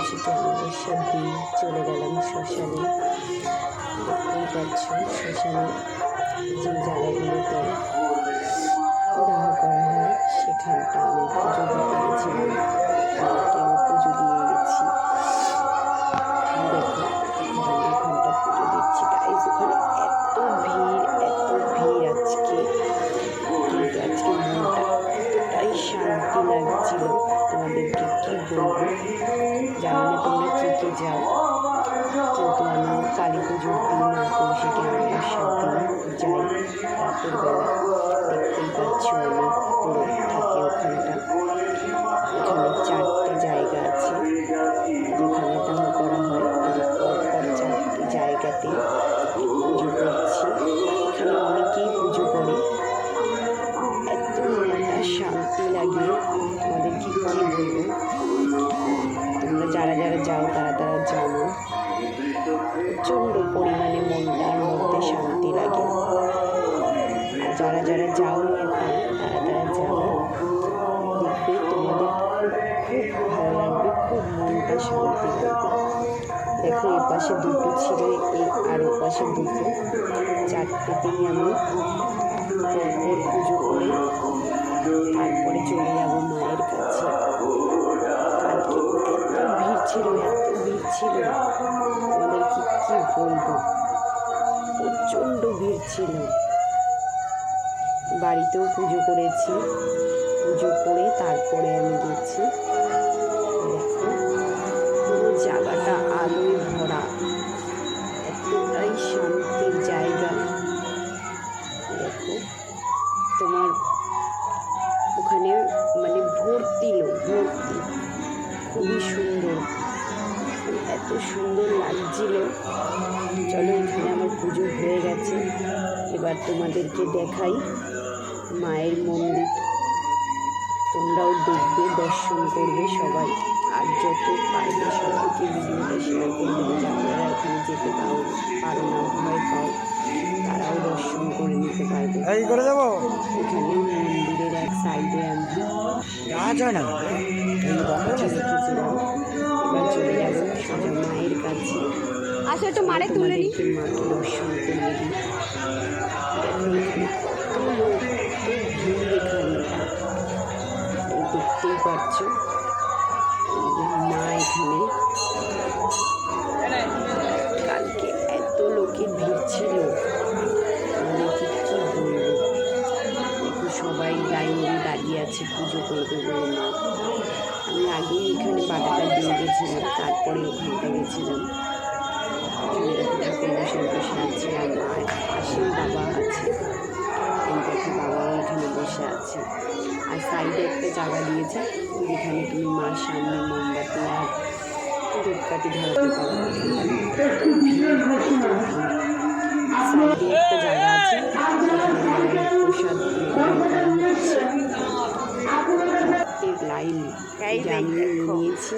তুলসীকে অমাবস্যা দিয়ে চলে গেলাম শ্মশানে। দেখতেই পাচ্ছ শ্মশানে যে জায়গাগুলোতে দাহ করা হয় সেখানটা আমি পুজো দিতে গেছিলাম। কেউ পুজো দিয়ে গেছি। দেখো ওখানটা পুজো দিচ্ছি গাইজ। ওখানে এত ভিড় আজকে, কিন্তু আজকে মনটা এতটাই শান্তি লাগছিল তোমাদেরকে কি বলবো। জানি না তোমরা কে যাও, কিন্তু আমি কালী পুজোর দিন আর কৌশিকে অমাবস্যার দিন যাই রাতের বেলা। দেখতেই পাচ্ছ আমি পুরো থাকি ওখানটা। ওখানে 4টে জায়গা আছে যেখানে দাহ করা হয়। আমি পরপর 4টে জায়গাতে পুজো করছি। এখানে অনেকেই পুজো করে, এত মনটা শান্তি লাগে তোমাদেরকে কি বলবো। তোমরা যারা যাও তারা জানো প্রচণ্ড পরিমাণে মনটার মধ্যে শান্তি লাগে। আর যারা যাও এখন তারা যাও, দেখবে তোমাদের খুব ভালো লাগবে, খুব মনটা শান্তি লাগবে। দেখো এ পাশে 2টো ছিল আর ও পাশে 2টো, 4টেতেই আমি পরপর পুজো করে তারপরে চলে যাব মায়ের কাছে। কালকে এত ভিড় ছিল তোমাদেরকে কি বলবো, প্রচণ্ড ভিড় ছিল। বাড়িতেও পুজো করেছি, পুজো করে তারপরে আমি গেছি। দেখো পুরো জায়গাটা আলোয় ভরা, এতটাই শান্তির জায়গা। দেখো তোমার ওখানে মানে ভর্তি লোক, খুবই সুন্দর, এত সুন্দর লাগছিল। চলো এখানে আমার পুজো হয়ে গেছে, এবার তোমাদেরকে দেখাই মায়ের মন্দির। তোমরাও দেখবে, দর্শন করবে সবাই, আর যত পারবে সবাইকে ভিডিওটা শেয়ার করবে। যারা এখানে যেতে পারো না, ভয় পাও, তারাও দর্শন করে নিতে পারবে। এখানে মন্দিরের এক সাইডে আমি রেখেছিলাম। এবার চলে যাবো সোজা মায়ের কাছে। আচ্ছা একটু মারে তুলে নি, মাকে দর্শন করে দিই। দেখো এখানে কত লোক, কত ভিড় এখানটা, দেখতেই পাচ্ছ। মা এখানে কালকে এত লোকের ভিড় ছিল, তোমাদেরকে কি বলবো। দেখো সবাই লাইন দিয়ে দাঁড়িয়ে আছে পুজো করবে বলে। মা আমি আগেই এখানে বাটাটা দিয়ে গেছিলাম, তারপরে ওখানটা গেছিলাম। এখানে দেখো ঠাকুর বসে আছে, আর মায়ের পাশেই বাবা আছে। এই দেখো বাবাও এখানে বসে আছে। আর সাইডে একটা জায়গা দিয়েছে যেখানে তুমি মার সামনে মোমবাতি আর ধূপকাঠি ধরাতে পারো। সাইডে একটা জায়গা আছে যেখানে মায়ের প্রসাদ করা হচ্ছে। লাইন যে আমি নিয়েছি